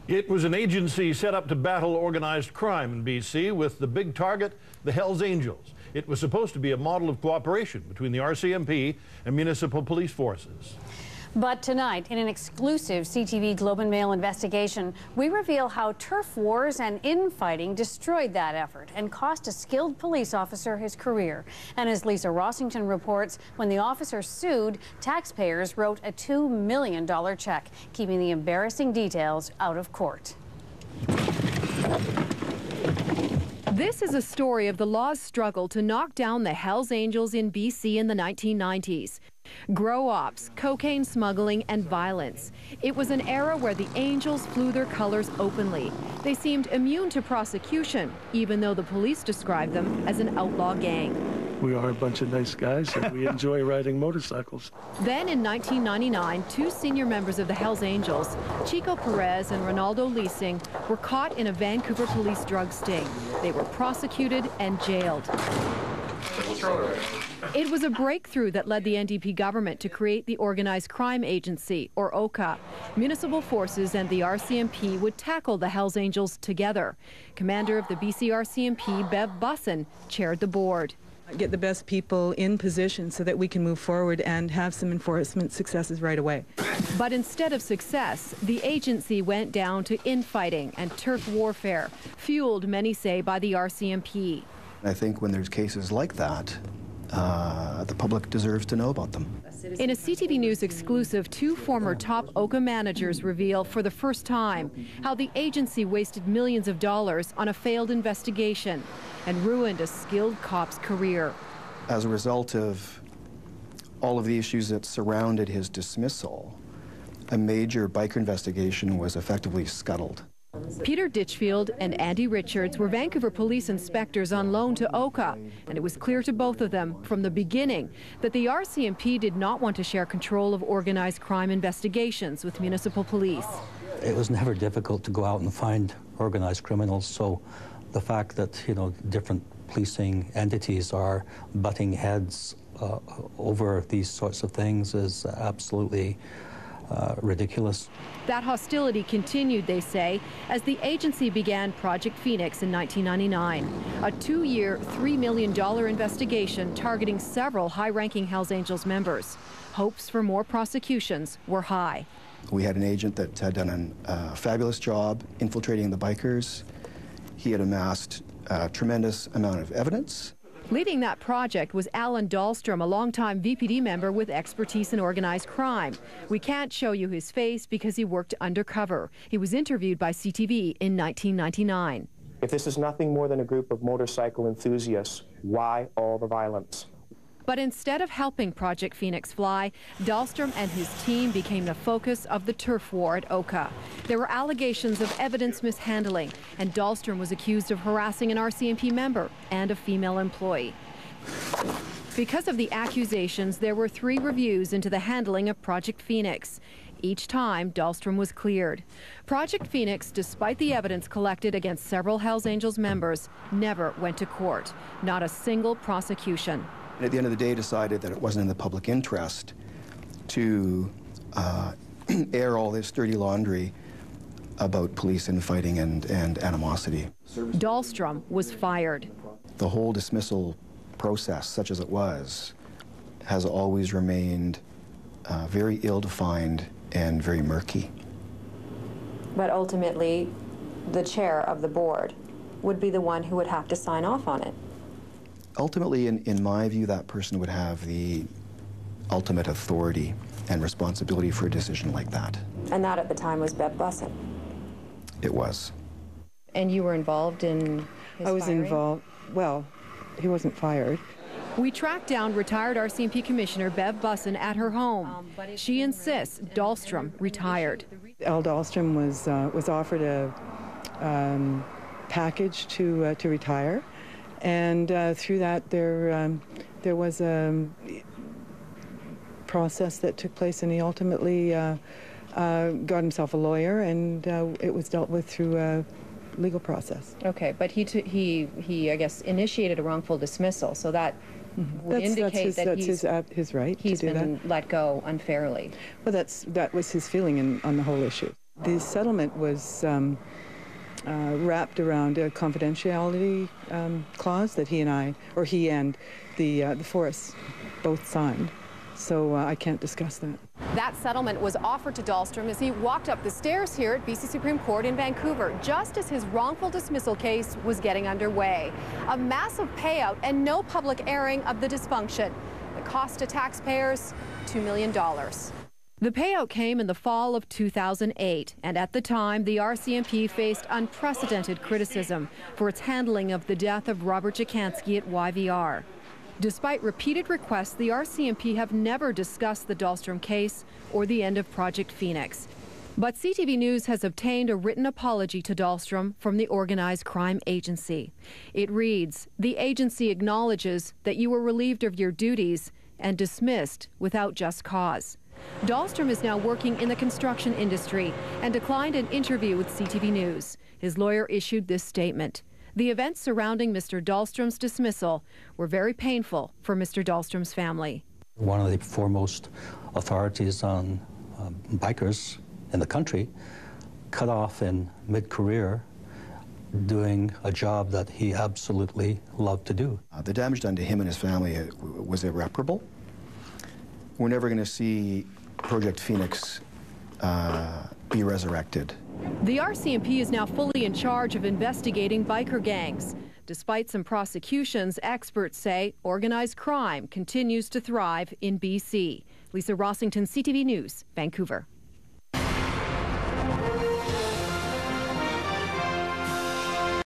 It was an agency set up to battle organized crime in BC with the big target, the Hells Angels. It was supposed to be a model of cooperation between the RCMP and municipal police forces. But tonight, in an exclusive CTV Globe and Mail investigation, we reveal how turf wars and infighting destroyed that effort and cost a skilled police officer his career. And as Lisa Rossington reports, when the officer sued, taxpayers wrote a $2 million check, keeping the embarrassing details out of court. This is a story of the law's struggle to knock down the Hells Angels in BC in the 1990s. Grow-ops, cocaine smuggling, and violence. It was an era where the Angels flew their colors openly. They seemed immune to prosecution, even though the police described them as an outlaw gang. We are a bunch of nice guys, and we enjoy riding motorcycles. Then in 1999, two senior members of the Hells Angels, Chico Perez and Ronaldo Leasing, were caught in a Vancouver police drug sting. They were prosecuted and jailed. It was a breakthrough that led the NDP government to create the Organized Crime Agency, or OCA. Municipal forces and the RCMP would tackle the Hells Angels together. Commander of the BC RCMP, Bev Bussin, chaired the board. Get the best people in position so that we can move forward and have some enforcement successes right away. But instead of success, the agency went down to infighting and turf warfare, fueled, many say, by the RCMP. I think when there's cases like that, the public deserves to know about them. In a CTV News exclusive, two former top OCA managers reveal for the first time how the agency wasted millions of dollars on a failed investigation and ruined a skilled cop's career. As a result of all of the issues that surrounded his dismissal, a major biker investigation was effectively scuttled. Peter Ditchfield and Andy Richards were Vancouver police inspectors on loan to OCA, and it was clear to both of them from the beginning that the RCMP did not want to share control of organized crime investigations with municipal police. It was never difficult to go out and find organized criminals, so the fact that, different policing entities are butting heads over these sorts of things is absolutely ridiculous. That hostility continued, they say, as the agency began Project Phoenix in 1999, a 2-year, $3 million investigation targeting several high-ranking Hells Angels members. Hopes for more prosecutions were high. We had an agent that had done a fabulous job infiltrating the bikers. He had amassed a tremendous amount of evidence. Leading that project was Alan Dahlstrom, a longtime VPD member with expertise in organized crime. We can't show you his face because he worked undercover. He was interviewed by CTV in 1999. If this is nothing more than a group of motorcycle enthusiasts, why all the violence? But instead of helping Project Phoenix fly, Dahlstrom and his team became the focus of the turf war at OCA. There were allegations of evidence mishandling, and Dahlstrom was accused of harassing an RCMP member and a female employee. Because of the accusations, there were 3 reviews into the handling of Project Phoenix. Each time, Dahlstrom was cleared. Project Phoenix, despite the evidence collected against several Hells Angels members, never went to court. Not a single prosecution. And at the end of the day, decided that it wasn't in the public interest to air all this dirty laundry about police infighting and animosity. Dahlstrom was fired. The whole dismissal process, such as it was, has always remained very ill-defined and very murky. But ultimately, the chair of the board would be the one who would have to sign off on it. Ultimately, in my view, that person would have the ultimate authority and responsibility for a decision like that. And that at the time was Bev Bussin. It was. And you were involved in his I was firing? involved. Well, he wasn't fired. We tracked down retired RCMP Commissioner Bev Bussin at her home. She insists Dahlstrom retired. Al Dahlstrom was offered a package to retire. And through that, there was a process that took place, and he ultimately got himself a lawyer, and it was dealt with through a legal process. Okay, but he I guess, initiated a wrongful dismissal, so that would indicate that his right he's to do been that. let go unfairly. Well, that was his feeling on the whole issue. The settlement was wrapped around a confidentiality clause that he and the forests both signed. So I can't discuss that. That settlement was offered to Dahlstrom as he walked up the stairs here at BC Supreme Court in Vancouver, just as his wrongful dismissal case was getting underway. A massive payout and no public airing of the dysfunction. The cost to taxpayers, $2 million. The payout came in the fall of 2008, and at the time, the RCMP faced unprecedented criticism for its handling of the death of Robert Jacansky at YVR. Despite repeated requests, the RCMP have never discussed the Dahlstrom case or the end of Project Phoenix. But CTV News has obtained a written apology to Dahlstrom from the Organized Crime Agency. It reads, "The agency acknowledges that you were relieved of your duties and dismissed without just cause." Dahlstrom is now working in the construction industry and declined an interview with CTV News. His lawyer issued this statement. The events surrounding Mr. Dahlstrom's dismissal were very painful for Mr. Dahlstrom's family. One of the foremost authorities on bikers in the country cut off in mid-career doing a job that he absolutely loved to do. The damage done to him and his family was irreparable. We're never going to see Project Phoenix be resurrected. The RCMP is now fully in charge of investigating biker gangs. Despite some prosecutions, experts say organized crime continues to thrive in BC. Lisa Rossington, CTV News, Vancouver.